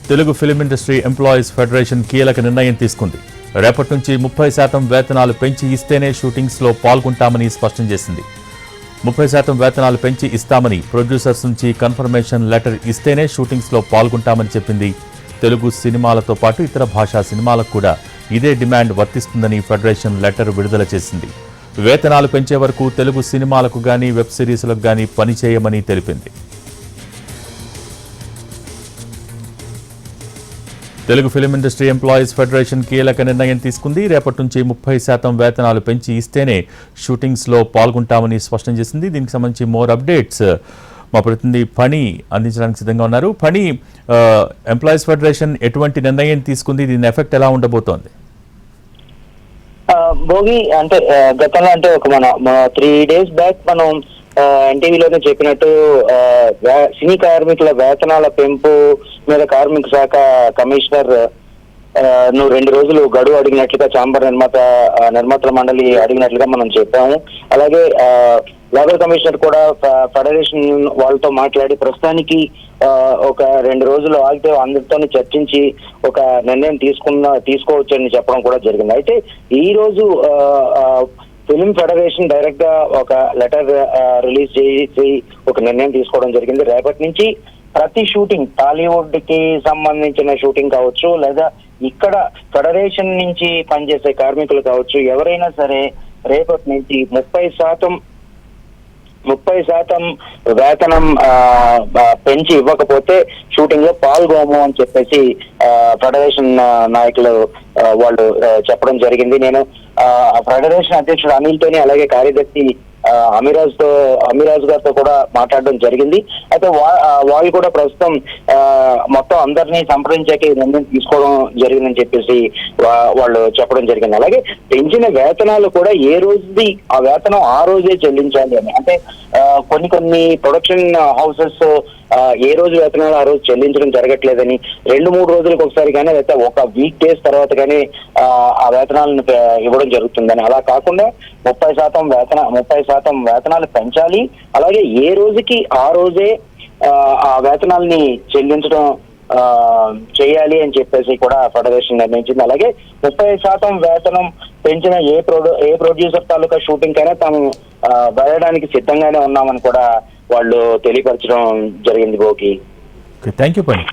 Telugu film industry employees federation కీలక నిర్ణయం తీసుకుంది. రేపటి నుంచి 30% వేతనాలు పెంచి ఇస్తేనే షూటింగ్స్లో పాల్గొంటామని స్పష్టం చేసింది. 30% వేతనాలు పెంచి ఇస్తామని ప్రొడ్యూసర్స్ నుంచి కన్ఫర్మేషన్ లెటర్ ఇస్తేనే షూటింగ్స్లో పాల్గొంటామని చెప్పింది. తెలుగు సినిమాలతో పాటు ఇతర భాషా సినిమాలకు కూడా ఇదే డిమాండ్ వర్తిస్తుందని ఫెడరేషన్ లెటర్ విడుదల చేసింది. వేతనాలు పెంచే వరకు తెలుగు సినిమాలకు గానీ వెబ్ సిరీస్లకు గానీ పనిచేయమని తెలిపింది. Telugu film industry employees federation కీలక నిర్ణయం తీసుకుంది. రేపటి నుంచి 30% వేతనాలు పెంచి ఇస్తేనే షూటింగ్స్లో పాల్గొంటామని స్పష్టం చేసింది. దీనికి సంబంధించి మోర్ అప్డేట్స్ మా ప్రతినిధి పని అందించడానికి సిద్ధంగా ఉన్నారు. పని, ఎంప్లాయీస్ ఫెడరేషన్ ఎటువంటి నిర్ణయం తీసుకుంది, దీని ఎఫెక్ట్ ఎలా ఉండబోతోంది? భోగి అంటే గతంలో అంటే ఒక మన 3 days బ్యాక్ మనం ఎన్టీవీలోనే చెప్పినట్టు సినీ కార్మికుల వేతనాల పెంపు మీద కార్మిక శాఖ కమిషనర్ నువ్వు 2 రోజులు గడువు అడిగినట్లుగా చాంబర్ నిర్మాతల మండలి అడిగినట్లుగా మనం చెప్పాము. అలాగే లేబర్ కమిషనర్ కూడా ఫెడరేషన్ వాళ్ళతో మాట్లాడి ప్రస్తుతానికి ఒక 2 రోజులు ఆగితే అందరితో చర్చించి ఒక నిర్ణయం తీసుకోవచ్చని చెప్పడం కూడా జరిగింది. అయితే ఈ రోజు ఫిల్మ్ ఫెడరేషన్ డైరెక్ట్ గా ఒక లెటర్ రిలీజ్ చేసి ఒక నిర్ణయం తీసుకోవడం జరిగింది. రేపటి నుంచి ప్రతి షూటింగ్, టాలీవుడ్ కి సంబంధించిన షూటింగ్ కావచ్చు, లేదా ఇక్కడ ఫెడరేషన్ నుంచి పనిచేసే కార్మికులు కావచ్చు, ఎవరైనా సరే రేపటి నుంచి 30% వేతనం పెంచి ఇవ్వకపోతే షూటింగ్ లో పాల్గొము అని చెప్పేసి ఫెడరేషన్ నాయకులు వాళ్ళు చెప్పడం జరిగింది. నేను ఫెడరేషన్ అధ్యక్షుడు అనిల్ తోని, అలాగే కార్యదర్శి అమిరాజ్ గారితో కూడా మాట్లాడడం జరిగింది. అయితే వాళ్ళు కూడా ప్రస్తుతం మొత్తం అందరినీ సంప్రదించాక నిర్ణయం తీసుకోవడం జరిగిందని చెప్పేసి వాళ్ళు చెప్పడం జరిగింది. అలాగే పెంచిన వేతనాలు కూడా ఏ రోజుది ఆ వేతనం ఆ రోజే చెల్లించాలి అని, అంటే కొన్ని ప్రొడక్షన్ హౌసెస్ ఏ రోజు వేతనాలు ఆ రోజు చెల్లించడం జరగట్లేదని, 2-3 రోజులకు ఒకసారి కానీ లేకపోతే ఒక వీక్ డేస్ తర్వాత కానీ ఆ వేతనాలను ఇవ్వడం జరుగుతుందని, అలా కాకుండా 30% వేతనాలు పెంచాలి. అలాగే ఏ రోజుకి ఆ రోజే ఆ వేతనాలని చెల్లించడం చేయాలి అని చెప్పేసి కూడా ఫెడరేషన్ నిర్ణయించింది. అలాగే 30% వేతనం పెంచిన ఏ ప్రొడ్యూసర్ తాలూకా షూటింగ్ కైనా తాము వెళ్ళడానికి సిద్ధంగానే ఉన్నామని కూడా వాళ్ళు తెలియపరచడం జరిగింది. భోగి, థ్యాంక్ యూ పని.